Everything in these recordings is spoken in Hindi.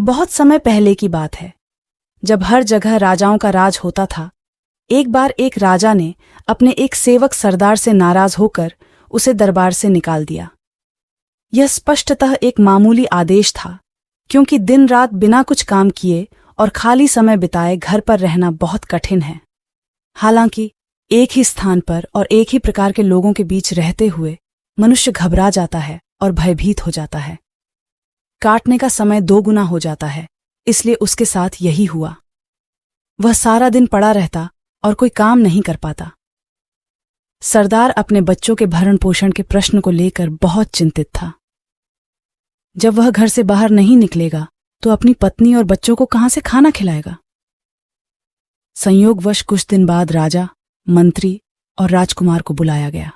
बहुत समय पहले की बात है, जब हर जगह राजाओं का राज होता था। एक बार एक राजा ने अपने एक सेवक सरदार से नाराज होकर उसे दरबार से निकाल दिया। यह स्पष्टतः एक मामूली आदेश था, क्योंकि दिन रात बिना कुछ काम किए और खाली समय बिताए घर पर रहना बहुत कठिन है। हालांकि एक ही स्थान पर और एक ही प्रकार के लोगों के बीच रहते हुए मनुष्य घबरा जाता है और भयभीत हो जाता है। काटने का समय 2 गुना हो जाता है, इसलिए उसके साथ यही हुआ। वह सारा दिन पड़ा रहता और कोई काम नहीं कर पाता। सरदार अपने बच्चों के भरण पोषण के प्रश्न को लेकर बहुत चिंतित था। जब वह घर से बाहर नहीं निकलेगा तो अपनी पत्नी और बच्चों को कहां से खाना खिलाएगा। संयोगवश कुछ दिन बाद राजा, मंत्री और राजकुमार को बुलाया गया।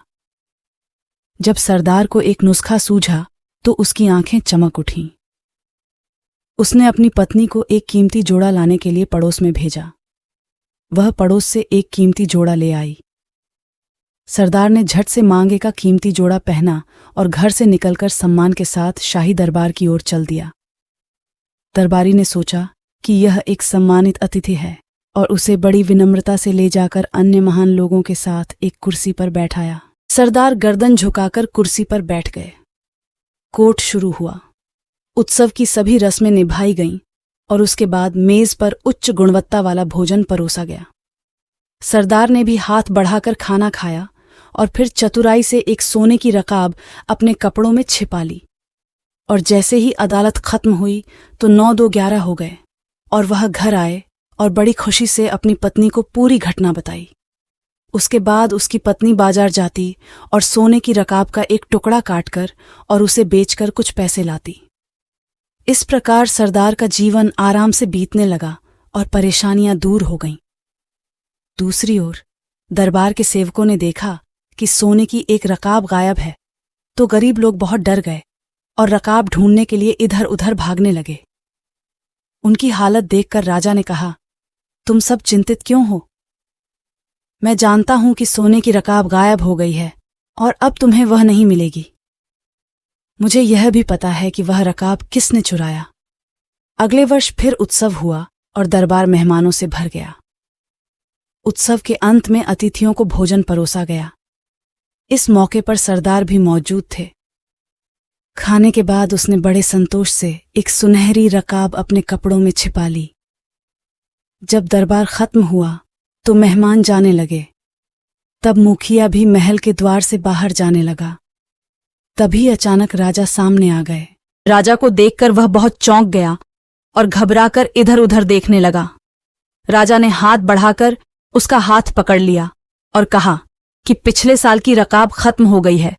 जब सरदार को एक नुस्खा सूझा तो उसकी आंखें चमक उठीं। उसने अपनी पत्नी को एक कीमती जोड़ा लाने के लिए पड़ोस में भेजा। वह पड़ोस से एक कीमती जोड़ा ले आई। सरदार ने झट से मांगे का कीमती जोड़ा पहना और घर से निकलकर सम्मान के साथ शाही दरबार की ओर चल दिया। दरबारी ने सोचा कि यह एक सम्मानित अतिथि है और उसे बड़ी विनम्रता से ले जाकर अन्य महान लोगों के साथ एक कुर्सी पर बैठाया। सरदार गर्दन झुकाकर कुर्सी पर बैठ गए। कोर्ट शुरू हुआ। उत्सव की सभी रस्में निभाई गईं और उसके बाद मेज पर उच्च गुणवत्ता वाला भोजन परोसा गया। सरदार ने भी हाथ बढ़ाकर खाना खाया और फिर चतुराई से एक सोने की रकाब अपने कपड़ों में छिपा ली। और जैसे ही अदालत खत्म हुई तो 9-2-11 हो गए और वह घर आए और बड़ी खुशी से अपनी पत्नी को पूरी घटना बताई। उसके बाद उसकी पत्नी बाजार जाती और सोने की रकाब का एक टुकड़ा काटकर और उसे बेचकर कुछ पैसे लाती। इस प्रकार सरदार का जीवन आराम से बीतने लगा और परेशानियां दूर हो गईं। दूसरी ओर दरबार के सेवकों ने देखा कि सोने की एक रकाब गायब है, तो गरीब लोग बहुत डर गए और रकाब ढूंढने के लिए इधर उधर भागने लगे। उनकी हालत देखकर राजा ने कहा, तुम सब चिंतित क्यों हो? मैं जानता हूं कि सोने की रकाब गायब हो गई है और अब तुम्हें वह नहीं मिलेगी। मुझे यह भी पता है कि वह रकाब किसने चुराया। अगले वर्ष फिर उत्सव हुआ और दरबार मेहमानों से भर गया। उत्सव के अंत में अतिथियों को भोजन परोसा गया। इस मौके पर सरदार भी मौजूद थे। खाने के बाद उसने बड़े संतोष से एक सुनहरी रकाब अपने कपड़ों में छिपा ली। जब दरबार खत्म हुआ तो मेहमान जाने लगे। तब मुखिया भी महल के द्वार से बाहर जाने लगा। तभी अचानक राजा सामने आ गए। राजा को देखकर वह बहुत चौंक गया और घबराकर इधर उधर देखने लगा। राजा ने हाथ बढ़ाकर उसका हाथ पकड़ लिया और कहा कि पिछले साल की रकाब खत्म हो गई है,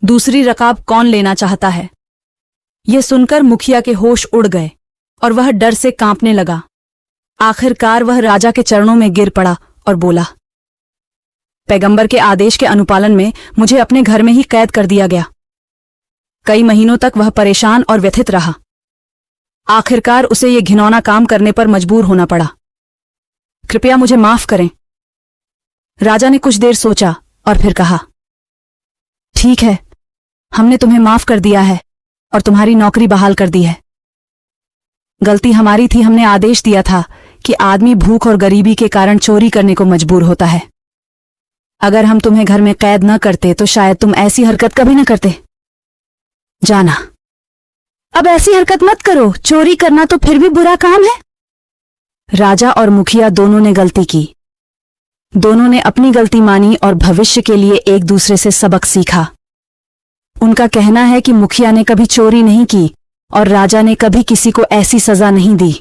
दूसरी रकाब कौन लेना चाहता है? यह सुनकर मुखिया के होश उड़ गए और वह डर से कांपने लगा। आखिरकार वह राजा के चरणों में गिर पड़ा और बोला, पैगंबर के आदेश के अनुपालन में मुझे अपने घर में ही कैद कर दिया गया। कई महीनों तक वह परेशान और व्यथित रहा। आखिरकार उसे ये घिनौना काम करने पर मजबूर होना पड़ा। कृपया मुझे माफ करें। राजा ने कुछ देर सोचा और फिर कहा, ठीक है, हमने तुम्हें माफ कर दिया है और तुम्हारी नौकरी बहाल कर दी है। गलती हमारी थी, हमने आदेश दिया था कि आदमी भूख और गरीबी के कारण चोरी करने को मजबूर होता है। अगर हम तुम्हें घर में कैद न करते तो शायद तुम ऐसी हरकत कभी न करते। जाना, अब ऐसी हरकत मत करो, चोरी करना तो फिर भी बुरा काम है। राजा और मुखिया दोनों ने गलती की। दोनों ने अपनी गलती मानी और भविष्य के लिए एक दूसरे से सबक सीखा। उनका कहना है कि मुखिया ने कभी चोरी नहीं की और राजा ने कभी किसी को ऐसी सजा नहीं दी।